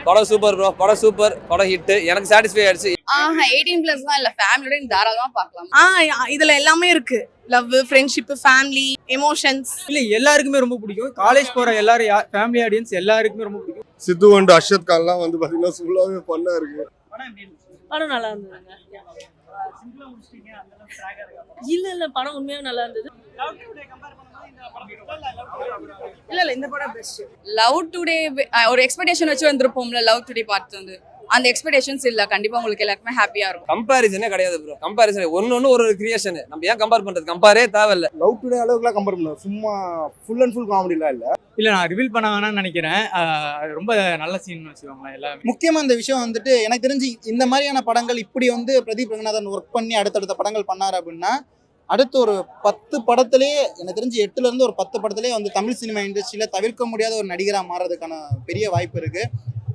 படம் super bro, படம் super, படம் ஹிட். எனக்கு சாட்டிஸ்ஃபை ஆயிடுச்சு. 18+ தான் இல்ல, ஃபேமிலியோட தாராளமா பார்க்கலாம். இதுல எல்லாமே இருக்கு. Love, friendship, family, emotions. இல்ல எல்லாருக்குமே ரொம்ப பிடிக்கும். காலேஜ் போற எல்லாரும் ஃபேமிலி ஆடியன்ஸ் எல்லாருக்குமே ரொம்ப பிடிக்கும். சித்து அண்ட் அர்ஷத் கான்லாம் வந்து பாத்தீங்கன்னா ஃபுல்லாவே ஃபன்னா இருக்கு. படம் நல்லா இருந்ததுங்க. இல்ல படம் உண்மையாவே நல்லா இருந்தது. இல்ல இந்த படம் பெஸ்ட். லவ் டுடே ஒரு எக்ஸ்பெக்டேஷன் வச்சு வந்திருப்போம்ல. லவ் டுடே பார்த்து வந்து அந்த எக்ஸ்பெக்டேஷன்ஸ் இல்ல. கண்டிப்பா உங்களுக்கு எல்லாருக்குமே ஹாப்பியா இருக்கும். கம்பாரிசனே கிடையாது ப்ரோ. கம்பாரிசன் ஒன்னு ஒரு கிரியேஷன். நம்ம ஏன் கம்பேர் பண்றது? கம்பேரே தேவையில்ல. லவ் டுடே அளவுக்குலாம் கம்பேர் பண்ணல. சும்மா ஃபுல் அண்ட் ஃபுல் காமெடிலாம் இல்ல. இல்ல நான் ரிவீல் பண்ண வேணாம்னு நினைக்கிறேன். ரொம்ப நல்ல சீன் வச்சுக்கோங்களேன் எல்லாமே. முக்கியமா இந்த விஷயம் வந்துட்டு எனக்கு தெரிஞ்சு இந்த மாதிரியான படங்கள் இப்படி வந்து பிரதீப் ரங்கநாதன் ஒர்க் பண்ணி அடுத்தடுத்த படங்கள் பண்ணாரு அப்படின்னா அடுத்து ஒரு 10 படத்திலேயே எனக்கு தெரிஞ்சு 8ல இருந்து ஒரு 10 படத்திலேயே வந்து தமிழ் சினிமா இண்டஸ்ட்ரியில தவிர்க்க முடியாத ஒரு நடிகராக மாறதுக்கான பெரிய வாய்ப்பு இருக்கு.